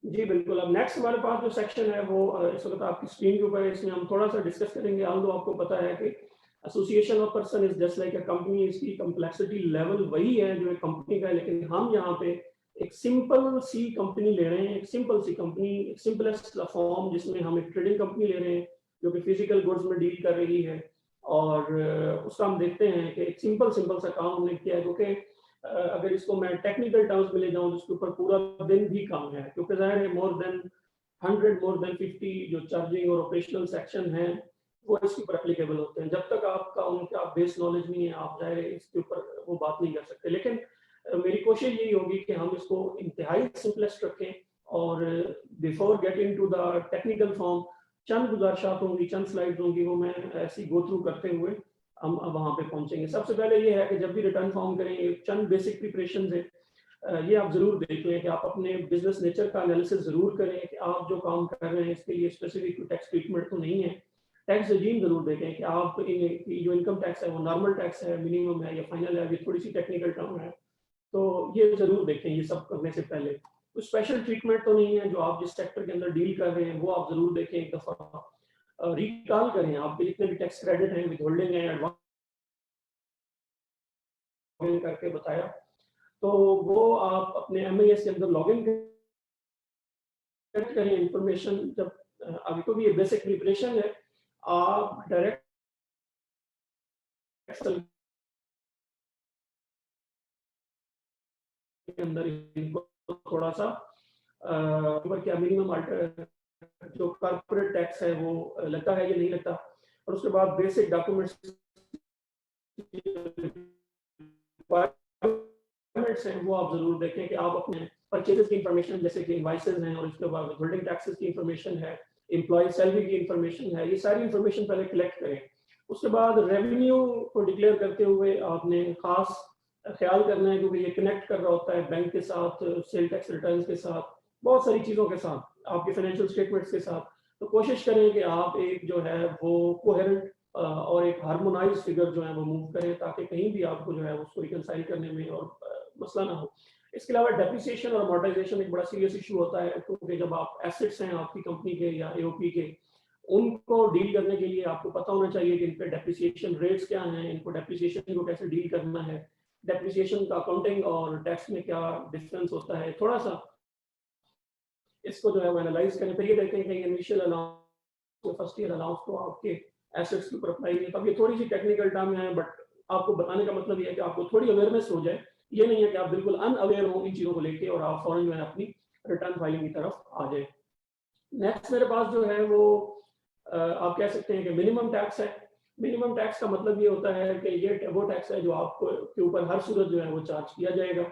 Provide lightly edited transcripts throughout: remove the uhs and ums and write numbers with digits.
जी बिल्कुल। अब नेक्स्ट हमारे पास जो सेक्शन है वो इस वक्त आपकी स्क्रीन के ऊपर है, इसमें हम थोड़ा सा डिस्कस करेंगे। ऑल्दो आपको पता है कि association of person is just like a company, इसकी कंप्लेक्सिटी लेवल वही है जो एक कंपनी का है, लेकिन हम यहाँ पे एक सिंपल सी कंपनी ले रहे हैं, एक सिंपल सी कंपनी, एक सिंपलेस्ट फॉर्म, जिसमें हम एक ट्रेडिंग कंपनी ले रहे हैं जो कि फिजिकल गुड्स में डील कर रही है। और उसका हम देखते हैं कि एक सिंपल सिंपल सा काम हमने किया है, क्योंकि अगर इसको मैं टेक्निकल टर्म्स में ले जाऊं तो उसके ऊपर पूरा दिन भी काम है, क्योंकि जाहिर है मोर देन 100 मोर देन 50 जो चार्जिंग और ऑपरेशनल सेक्शन है वो इसके ऊपर एप्लीकेबल होते हैं। जब तक आपका उनका बेस नॉलेज नहीं है, आप जाहिर है इसके ऊपर वो बात नहीं कर सकते। लेकिन मेरी कोशिश यही होगी कि हम इसको इंतहाई सिंपलेस्ट रखें, और before getting to the technical form चंद गुजारिशात होंगी, चंद स्लाइड्स होंगी, वो मैं ऐसी गो थ्रू करते हुए हम अब वहां पे पहुंचेंगे। सबसे पहले ये है कि जब भी रिटर्न फॉर्म करें, चंद बेसिक प्रिपरेशन है, ये आप जरूर देख लें कि आप अपने बिजनेस नेचर का एनालिसिस जरूर करें कि आप जो काम कर रहे हैं इसके लिए स्पेसिफिक टैक्स ट्रीटमेंट तो नहीं है। टैक्स रजीम जरूर देखें कि आप जो इनकम टैक्स है वो नॉर्मल टैक्स है, मिनिमम है या फाइनल है, ये थोड़ी सी टेक्निकल टर्म है, तो ये जरूर देखें। ये सब करने से पहले कुछ स्पेशल ट्रीटमेंट तो नहीं है, जो आप जिस सेक्टर के अंदर डील कर रहे हैं वो आप जरूर देखें। एक दफा रिकॉल करें आपके जितने भी टैक्स क्रेडिट हैं, विद होल्डिंग है, एडवांस करके बताया, तो वो आप अपने एमआईएस के अंदर लॉगिन करें। इंफॉर्मेशन जब अभी तो भी ये बेसिक प्रिपरेशन है, आप डायरेक्ट एक्सेल के अंदर इनको थोड़ा सा ऊपर क्या मिनिमम जो कॉर्पोरेट टैक्स है वो लगता है या नहीं लगता, और उसके बाद बेसिक डॉक्यूमेंट्स हैं वो आप जरूर देखें कि आप अपने परचेजेस की इंफॉर्मेशन जैसे कि इनवाइसेस हैं, और उसके बाद होल्डिंग टैक्सेस की इंफॉर्मेशन है, एम्प्लॉय सैलरी की इंफॉर्मेशन है, ये सारी इंफॉर्मेशन पहले कलेक्ट करें। उसके बाद रेवेन्यू को डिक्लेयर करते हुए आपने खास ख्याल करना है, क्योंकि ये कनेक्ट कर रहा होता है बैंक के साथ, सेल टैक्स रिटर्न्स के साथ, बहुत सारी चीज़ों के साथ, आपके फाइनेंशियल स्टेटमेंट्स के साथ। तो कोशिश करें कि आप एक जो है वो कोहेरेंट और एक हार्मोनाइज फिगर जो है वो मूव करें, ताकि कहीं भी आपको जो है उसको रिकनसाइल करने में और मसला ना हो। इसके अलावा डेप्रिसिएशन और अमोर्टाइजेशन एक बड़ा सीरियस इशू होता है, क्योंकि जब आप एसेट्स हैं आपकी कंपनी के या एओपी के, उनको डील करने के लिए आपको पता होना चाहिए कि इन पे डेप्रिसिएशन रेट्स क्या हैं, इनको डेप्रिसिएशन को कैसे डील करना है, डेप्रिसिएशन का अकाउंटिंग और टैक्स में क्या डिफरेंस होता है, थोड़ा सा इसको जो है वो एनालाइज करें। फिर ये देखें कि initial allowance, first year allowance को आपके एसेट्स के ऊपर अप्लाई नहीं है। तब ये थोड़ी सी टेक्निकल टर्म है, बट आपको बताने का मतलब ये है कि आपको थोड़ी अवेयरनेस हो जाए। ये नहीं है कि आप बिल्कुल अनअवेयर हो इन चीज़ों को लेके और आप फौरन जो है अपनी रिटर्न फाइलिंग की तरफ आ जाए। नेक्स्ट मेरे पास जो है वो आप कह सकते हैं कि मिनिमम टैक्स है। मिनिमम टैक्स का मतलब ये होता है कि ये वो टैक्स है जो आपको के ऊपर हर सूरत जो है वो चार्ज किया जाएगा,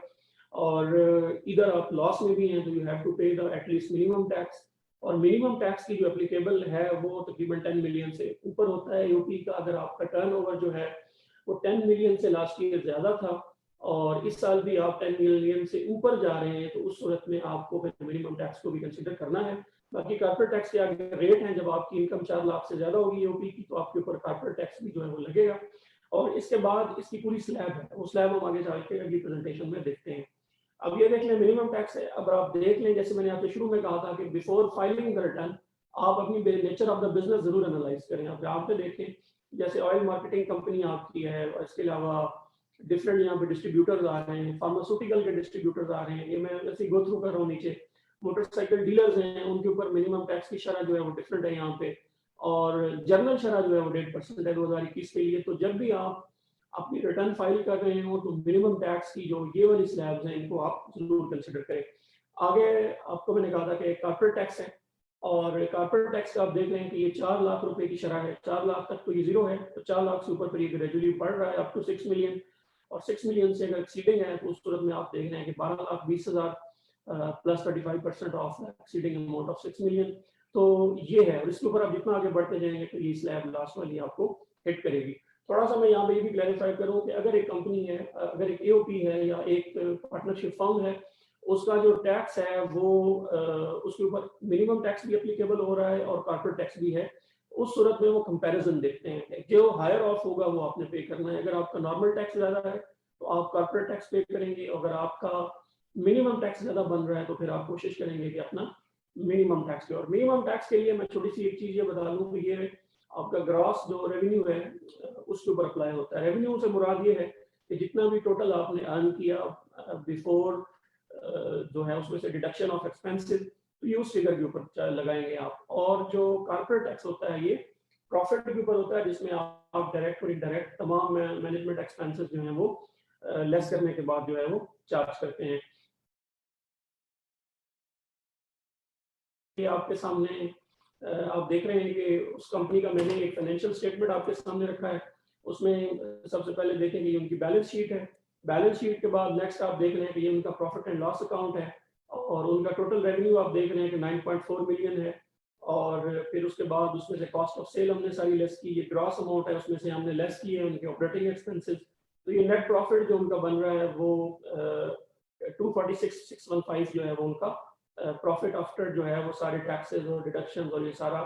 और इधर आप लॉस में भी हैं तो यू हैव टू पे द एटलीस्ट मिनिमम टैक्स। और मिनिमम टैक्स की जो एप्लीकेबल है वो तकरीबन 10 मिलियन से ऊपर होता है यूपी का। अगर आपका टर्नओवर जो है वो 10 मिलियन से लास्ट ईयर ज्यादा था, और इस साल भी आप 10 मिलियन से ऊपर जा रहे हैं, तो उस सूरत में आपको फिर मिनिमम टैक्स को भी कंसिडर करना है। बाकी कॉर्पोरेट टैक्स के आगे रेट हैं, जब आपकी इनकम 4 लाख से ज्यादा होगी यूपी की, तो आपके ऊपर कॉर्पोरेट टैक्स भी जो है वो लगेगा। और इसके बाद इसकी पूरी स्लैब है, वो स्लैब हम आगे चल के अगली प्रेजेंटेशन में देखते हैं। अब ये देख लें मिनिमम टैक्स है। अब आप देख लें, जैसे मैंने आपसे शुरू में कहा था कि बिफोर फाइलिंग द रिटर्न आप अपनी नेचर ऑफ द बिजनेस जरूर एनालाइज करें। आप यहाँ पे देखें, जैसे ऑयल मार्केटिंग कंपनी आपकी है, और इसके अलावा डिफरेंट यहाँ पे डिस्ट्रीब्यूटर्स आ रहे हैं, फार्मास्यूटिकल के डिस्ट्रीब्यूटर्स आ रहे हैं, ये मैं ऐसे गो थ्रू कर रहा हूँ नीचे। मोटरसाइकिल डीलर्स हैं, उनके ऊपर मिनिमम टैक्स की शरह जो है वो डिफरेंट है यहाँ पे, और जनरल शरह जो है वो 1.5% है 2021 के लिए। तो जब भी आप अपनी रिटर्न फाइल कर रहे हो तो मिनिमम टैक्स की जो ये वाली स्लैब्स हैं इनको आप जरूर कंसिडर करें। आगे आपको मैंने कहा था कि कॉर्पोरेट टैक्स है, और कॉर्पोरेट टैक्स का आप देख रहे हैं कि ये 4 लाख रुपए की शरह है। 4 लाख तक तो ये जीरो है, तो 4 लाख से ऊपर पर ये ग्रेजुअली बढ़ रहा है अप टू 6 मिलियन, और 6 मिलियन से अगर एक्सीडिंग है तो उस सूरत में आप देख रहे हैं कि 12,20,000 plus 35% of exceeding amount of 6 million. तो ये है, और इसके ऊपर आप जितना आगे बढ़ते जाएंगे तो ये स्लैब लास्ट वाली आपको हिट करेगी। थोड़ा सा मैं यहाँ पे ये भी क्लैरिफाई करूँ कि अगर एक कंपनी है, अगर एक एओपी है या एक पार्टनरशिप फर्म है, उसका जो टैक्स है वो उसके ऊपर मिनिमम टैक्स भी एप्लीकेबल हो रहा है और कॉर्पोरेट टैक्स भी है, उस सूरत में वो कंपैरिजन देखते हैं, जो हायर ऑफ होगा वो आपने पे करना है। अगर आपका नॉर्मल टैक्स ज्यादा है तो आप कॉर्पोरेट टैक्स पे करेंगे, अगर आपका मिनिमम टैक्स ज्यादा बन रहा है तो फिर आप कोशिश करेंगे कि अपना मिनिमम टैक्स के। और मिनिमम टैक्स के लिए मैं छोटी सी एक चीज़ ये बता दूँ कि ये आपका ग्रॉस जो रेवेन्यू है उसके ऊपर अप्लाई होता है। रेवेन्यू से मुराद ये है कि जितना भी टोटल आपने अर्न किया बिफोर जो है उसमें से डिडक्शन ऑफ एक्सपेंसेस, तो ये उस फिगर के ऊपर लगाएंगे आप। और जो कॉर्पोरेट टैक्स होता है ये प्रॉफिट के ऊपर होता है, जिसमें आप डायरेक्ट और इनडायरेक्ट तमाम मैनेजमेंट एक्सपेंसेस जो हैं वो लेस करने के बाद जो है वो चार्ज करते हैं। ये आपके सामने आप देख रहे हैं कि उस कंपनी का मैंने एक फाइनेंशियल स्टेटमेंट आपके सामने रखा है। उसमें सबसे पहले देखेंगे ये उनकी बैलेंस शीट है। बैलेंस शीट के बाद नेक्स्ट आप देख रहे हैं कि ये उनका प्रॉफिट एंड लॉस अकाउंट है, और उनका टोटल रेवेन्यू आप देख रहे हैं कि 9.4 मिलियन है। और फिर उसके बाद उसमें से कॉस्ट ऑफ सेल हमने सारी लेस की, ये ग्रॉस अमाउंट है, उसमें से हमने लेस किए उनके ऑपरेटिंग एक्सपेंसेस। तो ये नेट प्रॉफिट जो उनका बन रहा है वो 246,615 जो है वो उनका प्रॉफिट आफ्टर जो है वो सारे टैक्सेस और डिडक्शंस और ये सारा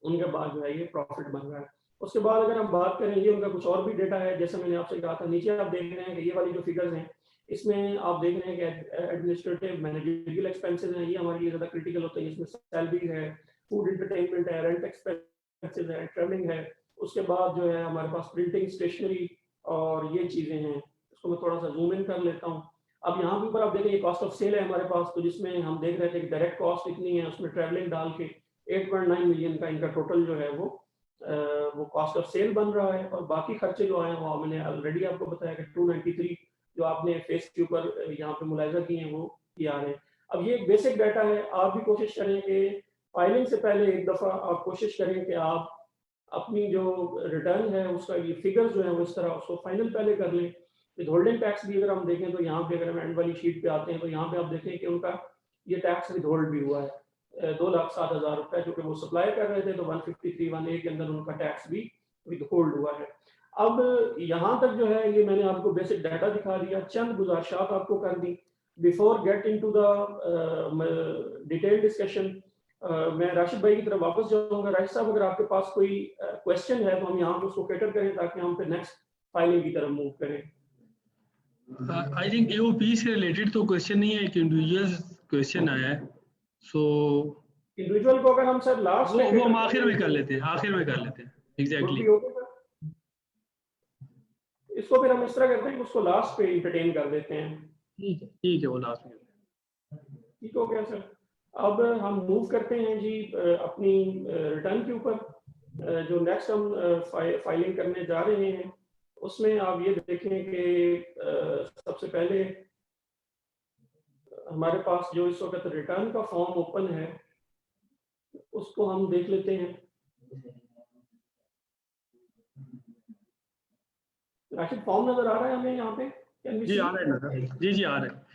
उनके बाद जो है ये प्रॉफिट बन रहा है। उसके बाद अगर हम बात करें, ये उनका कुछ और भी डेटा है, जैसे मैंने आपसे कहा था। नीचे आप देख रहे हैं कि ये वाली जो फिगर्स हैं इसमें आप देख रहे हैं कि एडमिनिस्ट्रेटिव मैनेजरियल एक्सपेंसेस हैं, ये हमारे लिए ज़्यादा क्रिटिकल होते हैं। इसमें सैलरी है, फूड एंटरटेनमेंट है, रेंट एक्सपेंसेस है, ट्रैवलिंग है। उसके बाद जो है हमारे पास प्रिंटिंग, स्टेशनरी और ये चीज़ें हैं। इसको मैं थोड़ा सा जूम इन कर लेता हूँ। अब यहाँ के ऊपर आप देखें कॉस्ट ऑफ सेल है हमारे पास, तो जिसमें हम देख रहे थे कि डायरेक्ट कॉस्ट इतनी है, उसमें ट्रैवलिंग डाल के 8.9 मिलियन का इनका टोटल जो है वो कॉस्ट ऑफ सेल बन रहा है। और बाकी खर्चे जो आए हैं वो मैंने ऑलरेडी आपको बताया कि 293 जो आपने फेस के ऊपर यहाँ पे मुलायजा किए हैं वो ये आ रहे हैं। अब ये बेसिक डाटा है, आप भी कोशिश करें कि फाइलिंग से पहले एक दफ़ा आप कोशिश करें कि आप अपनी जो रिटर्न है उसका ये फिगर जो है वो इस तरह उसको फाइनल पहले कर लें। विद होल्डिंग टैक्स भी अगर हम देखें तो यहाँ पे अगर हम एंड वाली शीट पे आते हैं तो यहाँ पे आप देखें कि उनका ये टैक्स विद होल्ड भी हुआ है 2,07,000 रुपए, जो कि वो सप्लाई कर रहे थे तो 153(1)(a) के अंदर उनका टैक्स भी विद होल्ड हुआ है। अब यहाँ तक जो है ये मैंने आपको बेसिक डाटा दिखा दिया, चंद गुजारिशात आपको कर दी। Before get into the detail discussion मैं राशिद भाई की तरफ वापस जाऊंगा। राशिद साहब, अगर आपके पास कोई क्वेश्चन है तो हम यहाँ पे उसको कैटर करें ताकि हम फिर नेक्स्ट फाइलिंग की तरफ मूव करें। आई थिंक एओपी से रिलेटेड तो क्वेश्चन नहीं है, एक इंडिविजुअल क्वेश्चन आया है। सो इंडिविजुअल को अगर हम सर लास्ट वो हम आखिर में कर लेते हैं, आखिर में कर लेते हैं। एग्जैक्टली इसको फिर हम इस तरह करते हैं कि उसको लास्ट पे एंटरटेन कर देते हैं। ठीक है, वो लास्ट में ठीक हो गया सर। अब हम मूव करते हैं जी अपनी रिटर्न के ऊपर। जो नेक्स्ट हम फाइलिंग करने जा रहे हैं उसमें आप ये देखें कि सबसे पहले हमारे पास जो इस वक्त रिटर्न का फॉर्म ओपन है उसको हम देख लेते हैं। राशिद, फॉर्म नजर आ रहा है हमें यहाँ पे? जी आ रहा है ना? जी आ रहा है।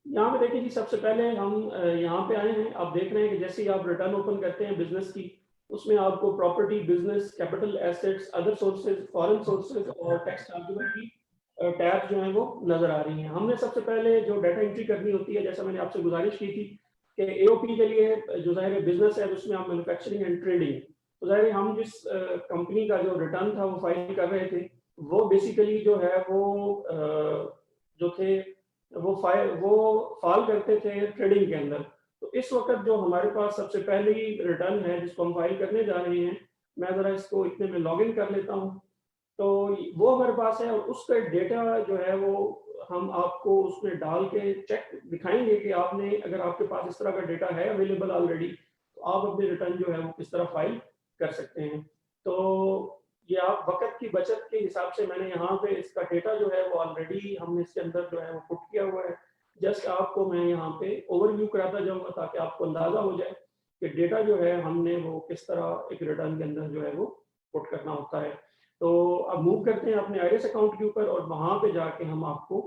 यहाँ पे देखिए जी, सबसे पहले हम यहाँ पे आए हैं। आप देख रहे हैं कि जैसे ही आप रिटर्न ओपन करते हैं बिजनेस की, उसमें आपको property, business, capital assets, other sources, foreign sources और टैक्स चार्जेबल की टैब जो है वो नजर आ रही हैं। हमने सबसे पहले जो डाटा एंट्री करनी होती है, जैसा मैंने आपसे गुजारिश की थी कि एओपी के लिए जो ज़ाहिर बिजनेस है उसमें हम मैन्युफैक्चरिंग एंड ट्रेडिंग, तो ज़ाहिर हम जिस कंपनी का जो रिटर्न था वो फाइल कर रहे थे वो बेसिकली जो है वो जो थे वो फाल करते थे ट्रेडिंग के अंदर। तो इस वक्त जो हमारे पास सबसे पहली रिटर्न है जिसको हम फाइल करने जा रहे हैं, मैं ज़रा इसको इतने में लॉग इन कर लेता हूँ। तो वो हमारे पास है और उसका डेटा जो है वो हम आपको उसमें डाल के चेक दिखाएंगे कि आपने, अगर आपके पास इस तरह का डेटा है अवेलेबल ऑलरेडी, तो आप अपनी रिटर्न जो है वो किस तरह फाइल कर सकते हैं। तो ये आप वक्त की बचत के हिसाब से मैंने यहाँ पे इसका डेटा जो है वो ऑलरेडी हमने इसके अंदर जो है वो पुट किया हुआ है। जस्ट आपको मैं यहाँ पे ओवरव्यू कराता जाऊँगा ताकि आपको अंदाजा हो जाए कि डेटा जो है हमने वो किस तरह एक रिटर्न के अंदर जो है वो पुट करना होता है। तो अब मूव करते हैं अपने आईआरएस अकाउंट के ऊपर और वहाँ पे जाके हम आपको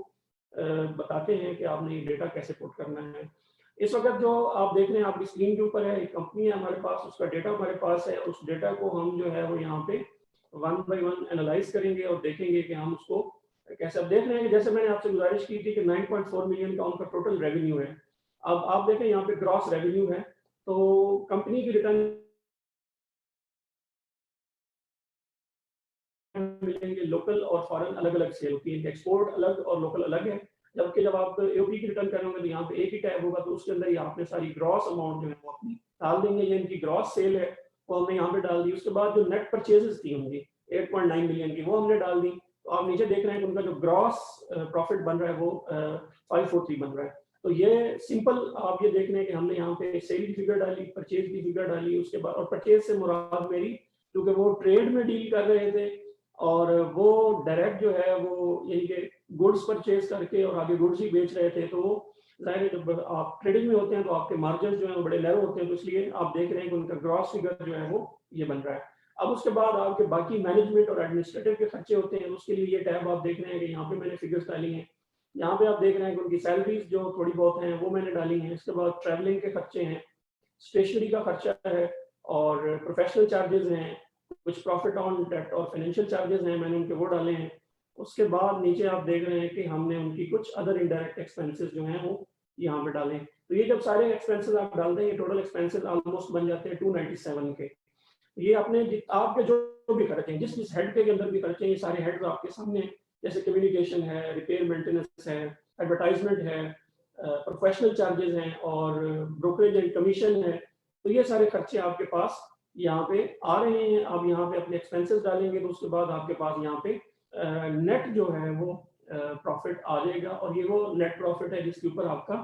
बताते हैं कि आपने ये डेटा कैसे पुट करना है। इस वक्त जो आप देख रहे हैं आपकी स्क्रीन के ऊपर है, एक कंपनी है हमारे पास, उसका डेटा हमारे पास है। उस डेटा को हम जो है वो यहाँ पे वन बाय वन एनालाइज करेंगे और देखेंगे कि हम उसको कैसे। अब देख रहे हैं कि जैसे मैंने आपसे गुजारिश की थी कि 9.4 मिलियन का उनका टोटल रेवेन्यू है। अब आप देखें यहाँ पे ग्रॉस रेवेन्यू है, तो कंपनी की रिटर्न मिलेंगे। लोकल और फॉरेन अलग अलग सेल होती है, एक्सपोर्ट अलग और लोकल अलग है। जबकि जब आप एओपी की रिटर्न करेंगे तो यहाँ पे एक ही टैब होगा, तो उसके अंदर ही आपने सारी ग्रॉस अमाउंट जो है वो अपनी डाल देंगे। ये इनकी ग्रॉस सेल है, वो हमने यहाँ पे डाल दी। उसके बाद जो नेट परचेजेस थी होंगी 8.9 मिलियन की, वो हमने डाल दी। तो आप नीचे देख रहे हैं कि उनका जो ग्रॉस प्रॉफिट बन रहा है वो 543 बन रहा है। तो ये सिंपल आप ये देख रहे हैं कि हमने यहाँ पे सेल की फिगर डाली, परचेज की फिगर डाली, उसके बाद और परचेज से मुराद मेरी, क्योंकि वो ट्रेड में डील कर रहे थे और वो डायरेक्ट जो है वो यानी कि गुड्स परचेज करके और आगे गुड्स ही बेच रहे थे, तो जाहिर है जब आप ट्रेडिंग में होते हैं तो आपके मार्जिन जो है वो बड़े नैरो होते हैं, तो इसलिए आप देख रहे हैं कि उनका ग्रॉस फिगर जो है वो ये बन रहा है। अब उसके बाद आपके बाकी मैनेजमेंट और एडमिनिस्ट्रेटिव के खर्चे होते हैं, उसके लिए ये टैब आप देख रहे हैं कि यहाँ पे मैंने फिगर्स डाली हैं। यहाँ पे आप देख रहे हैं कि उनकी सैलरीज जो थोड़ी बहुत हैं वो मैंने डाली हैं। इसके बाद ट्रैवलिंग के खर्चे हैं, स्टेशनरी का खर्चा है और प्रोफेशनल चार्जेस हैं, कुछ प्रॉफिट ऑन डेट और फाइनेंशियल चार्जेस हैं, मैंने उनके वो डाले हैं। उसके बाद नीचे आप देख रहे हैं कि हमने उनकी कुछ अदर इनडायरेक्ट एक्सपेंसेस जो हैं वो यहाँ पे डाले। तो ये जब सारे एक्सपेंसेस आप डाल दें, टोटल एक्सपेंसेस ऑलमोस्ट बन जाते हैं 297 के। ये अपने आपके जो भी खर्चे हैं, जिस जिस हेड के अंदर भी खर्चे हैं, ये सारे हेड्स आपके सामने हैं। जैसे कम्युनिकेशन है, रिपेयर मेंटेनेंस है, एडवर्टाइजमेंट है, प्रोफेशनल चार्जेस हैं और ब्रोकरेज एंड कमीशन है। तो ये सारे खर्चे आपके पास यहाँ पे आ रहे हैं। आप यहाँ पे अपने एक्सपेंसेस डालेंगे तो उसके बाद आपके पास यहाँ पे नेट जो है वो प्रॉफिट आ जाएगा, और ये वो नेट प्रॉफिट है जिसके ऊपर आपका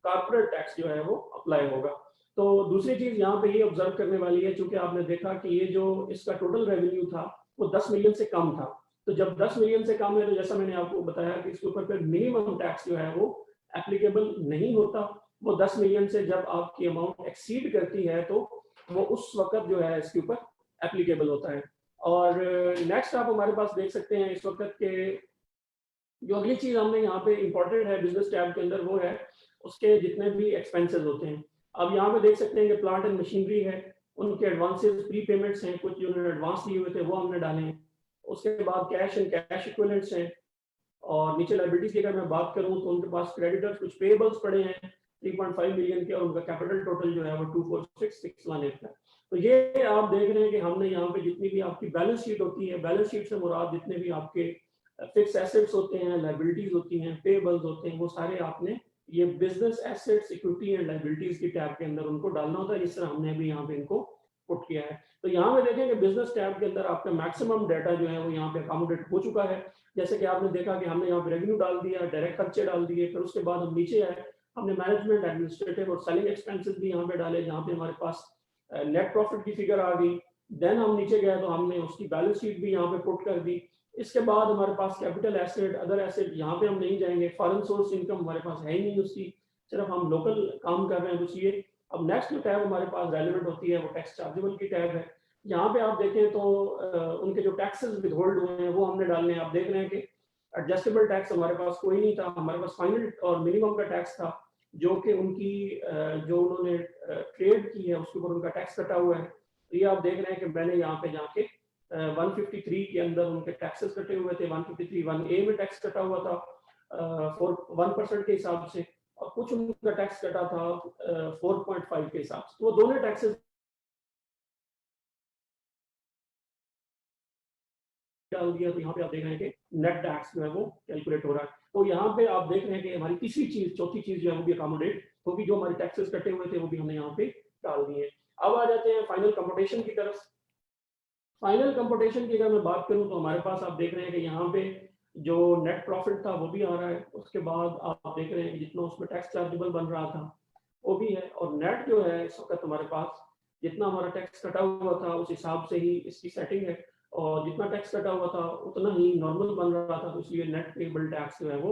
कॉर्पोरेट टैक्स जो है वो अप्लाई होगा। तो दूसरी चीज यहाँ पे ये ऑब्जर्व करने वाली है, चूंकि आपने देखा कि ये जो इसका टोटल रेवेन्यू था वो 10 मिलियन से कम था। तो जब 10 मिलियन से कम है तो जैसा मैंने आपको बताया कि इसके ऊपर फिर मिनिमम टैक्स जो है वो एप्लीकेबल नहीं होता। वो 10 मिलियन से जब आपकी अमाउंट एक्सीड करती है तो वो उस वक्त जो है इसके ऊपर एप्लीकेबल होता है। और नेक्स्ट आप हमारे पास देख सकते हैं इस वक्त के जो अगली चीज हमने यहाँ पे इंपॉर्टेंट है बिजनेस टैब के अंदर, वो है उसके जितने भी एक्सपेंसेस होते हैं। अब यहाँ पे देख सकते हैं कि प्लांट एंड मशीनरी है, उनके एडवांसेस प्री पेमेंट्स हैं, कुछ जो उन्होंने एडवांस लिए हुए थे वो हमने डाले हैं। उसके बाद कैश एंड कैश इक्विवेलेंट्स हैं। और नीचे लाइबिलिटीज की अगर मैं बात करूं तो उनके पास क्रेडिटर्स कुछ पेबल्स पड़े हैं 3.5 मिलियन के, और उनका कैपिटल टोटल जो है वो 246,618 है। तो ये आप देख रहे हैं कि हमने यहाँ पे जितनी भी आपकी बैलेंस शीट होती है, बैलेंस शीट से मुराद जितने भी आपके फिक्स एसेट्स होते हैं, लाइबिलिटीज होती हैं, पेबल्स होते हैं, वो सारे आपने ये business assets, equity and liabilities की टैब के अंदर उनको डालना होता है, जिस तरह हमने भी यहाँ पे इनको पुट किया है। तो यहाँ पे देखें कि बिजनेस टैब के अंदर आपका मैक्सिमम डाटा जो है वो यहाँ पे अकोमोडेट हो चुका है। जैसे कि आपने देखा कि हमने यहाँ पे रेवेन्यू डाल दिया, डायरेक्ट खर्चे डाल दिए, फिर उसके बाद हम नीचे आए, हमने मैनेजमेंट, एडमिनिस्ट्रेटिव और सेलिंग एक्सपेंसेस भी यहाँ पे डाले, जहाँ पे हमारे पास नेट प्रॉफिट की फिगर आ गई। देन हम नीचे गए तो हमने उसकी बैलेंस शीट भी यहाँ पे पुट कर दी। इसके बाद हमारे पास कैपिटल एसेट, अदर एसेट, यहाँ पे हम नहीं जाएंगे। फॉरेन सोर्स इनकम हमारे पास है ही नहीं उसकी, सिर्फ हम लोकल काम कर रहे हैं, तो ये अब नेक्स्ट जो टैब हमारे पास रेलिवेंट होती है वो टैक्स चार्जेबल की टैब है। यहाँ पे आप देखें तो उनके जो टैक्सेस विदहोल्ड हुए हैं वो हमने डालने हैं। आप देख रहे हैं कि एडजस्टेबल टैक्स हमारे पास कोई नहीं था, हमारे पास फाइनल और मिनिमम का टैक्स था, जो कि उनकी जो उन्होंने ट्रेड की है उसके ऊपर उनका टैक्स कटा हुआ है। तो ये आप देख रहे हैं कि मैंने यहाँ पे जाके 153 के अंदर उनके टैक्सेस कटे हुए थे। 153 1A में टैक्स कटा हुआ था 1% के हिसाब से, और कुछ उनका टैक्स कटा था 4.5 के हिसाब से। तो वो दोनों टैक्सेस डाल दिया, तो यहाँ पे आप देख रहे हैं कि नेट टैक्स जो है वो कैलकुलेट हो रहा है। तो यहाँ पे आप देख रहे हैं कि हमारी तीसरी चीज, चौथी चीज जो है वो भी अकोमोडेट होगी, जो हमारे टैक्सेस कटे हुए थे वो भी हमने यहाँ पे डाल दिए। अब आ जाते हैं फाइनल कंप्यूटेशन की तरफ। फाइनल कंप्यूटेशन की अगर मैं बात करूं तो हमारे पास आप देख रहे हैं कि यहाँ पे जो नेट प्रॉफिट था वो भी आ रहा है। उसके बाद आप देख रहे हैं कि जितना उसमें टैक्स चार्जेबल बन रहा था वो भी है, और नेट जो है इस वक्त हमारे पास जितना हमारा टैक्स कटा हुआ था उस हिसाब से ही इसकी सेटिंग है, और जितना टैक्स कटा हुआ था उतना ही नॉर्मल बन रहा था, तो इसलिए नेट पेबल टैक्स जो है वो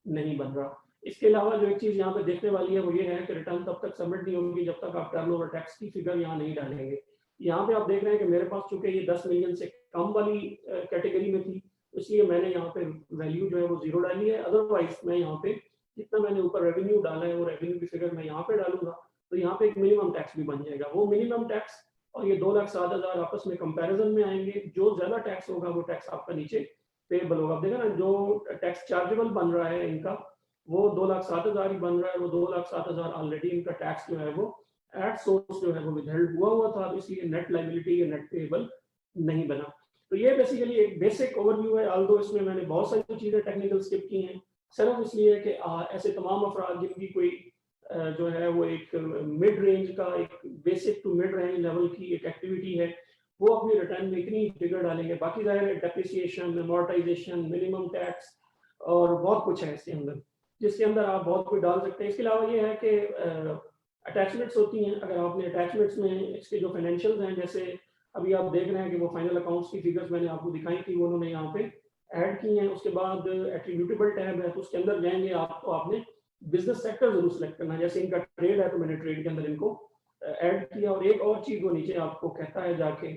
नहीं बन रहा। इसके अलावा जो एक चीज यहाँ पे देखने वाली है वो ये है कि रिटर्न तब तक सबमिट नहीं होगी जब तक आप टर्नओवर टैक्स की फिगर यहाँ नहीं डालेंगे। यहाँ पे आप देख रहे हैं कि मेरे पास चूंकि ये 10 मिलियन से कम वाली कैटेगरी में थी, इसलिए मैंने यहाँ पे वैल्यू जो है वो 0 डाली है। अदरवाइज मैं यहाँ पे जितना मैंने ऊपर रेवेन्यू डाला है वो रेवेन्यू की फिगर मैं यहाँ पे डालूंगा, तो यहाँ पे एक मिनिमम टैक्स भी बन जाएगा। वो मिनिमम टैक्स और ये 2,07,000 आपस में कंपैरिजन में आएंगे। जो ज्यादा टैक्स होगा वो टैक्स आपका नीचे पेएबल होगा। आप देखा ना, जो टैक्स चार्जेबल बन रहा है इनका वो 2,07,000 ही बन रहा है। वो 2,07,000 ऑलरेडी इनका टैक्स जो है वो एट सोर्स जो है वो विदहेल्ड हुआ था, इसलिए नेट लायबिलिटी या नेट पेएबल नहीं बना। तो ये बेसिकली एक बेसिक ओवरव्यू है, ऑल्दो इसमें मैंने बहुत सारी चीजें टेक्निकल स्किप की हैं। सिर्फ इसलिए कि ऐसे तमाम अफराद जिनकी कोई जो है वो एक मिड रेंज का एक basic to mid range level की एक एक्टिविटी है, वो अपनी रिटर्न में इतनी फिगर डालेंगे। बाकी ज़ाहिर है डेप्रिसिएशन, अमॉर्टाइजेशन, मिनिमम टैक्स और बहुत कुछ है इसके अंदर, जिसके अंदर आप बहुत कुछ डाल सकते हैं। इसके अलावा ये है कि अटैचमेंट्स होती हैं। अगर आपने अटैचमेंट्स में इसके जो फाइनेंशियल्स हैं, जैसे अभी आप देख रहे हैं कि वो फाइनल अकाउंट्स की फिगर्स मैंने आपको दिखाई थी, वो उन्होंने यहाँ पे ऐड की हैं। उसके बाद एट्रीब्यूटेबल टैब है, तो उसके अंदर जाएंगे आप, तो आपने बिजनेस सेक्टर जरूर सेलेक्ट करना है। जैसे इनका ट्रेड है तो मैंने ट्रेड के अंदर इनको ऐड किया। और एक और चीज वो नीचे आपको कहता है जाके,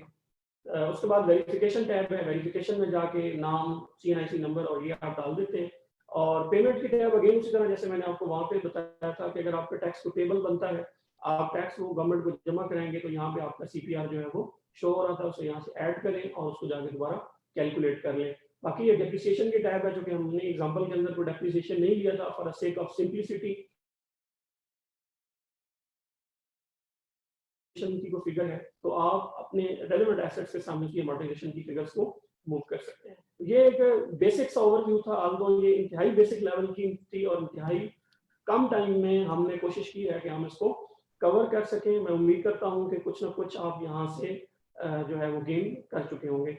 उसके बाद वेरिफिकेशन टैब है, वेरिफिकेशन में जाके नाम, CNIC नंबर और ये आप डाल देते हैं। और पेमेंट की टैब अगेन उसी तरह, जैसे मैंने आपको वहां पे बताया था कि अगर आपका टैक्स को टेबल बनता है, आप टैक्स वो गवर्नमेंट को जमा कराएंगे, तो यहाँ पे आपका CPR जो है वो शो हो रहा था, उसे यहाँ से ऐड करें और उसको जाके दोबारा कैलकुलेट कर लें। बाकी ये डेप्रिसिएशन की टैब है, जो कि हमने एग्जांपल के अंदर कोई डेप्रिसिएशन नहीं लिया था, for the sake of simplicity की को फिगर है, तो आप अपने रेलेवेंट एसेट्स के सामने की अमॉर्टाइजेशन की फिगर्स को मूव कर सकते हैं। ये एक बेसिक सा ओवरव्यू था, ऑल्दो ये इंतहाई बेसिक लेवल की थी और इंतहाई कम टाइम में हमने कोशिश की है कि हम इसको कवर कर सकें। मैं उम्मीद करता हूं कि कुछ ना कुछ आप यहाँ से जो है वो गेन कर चुके होंगे।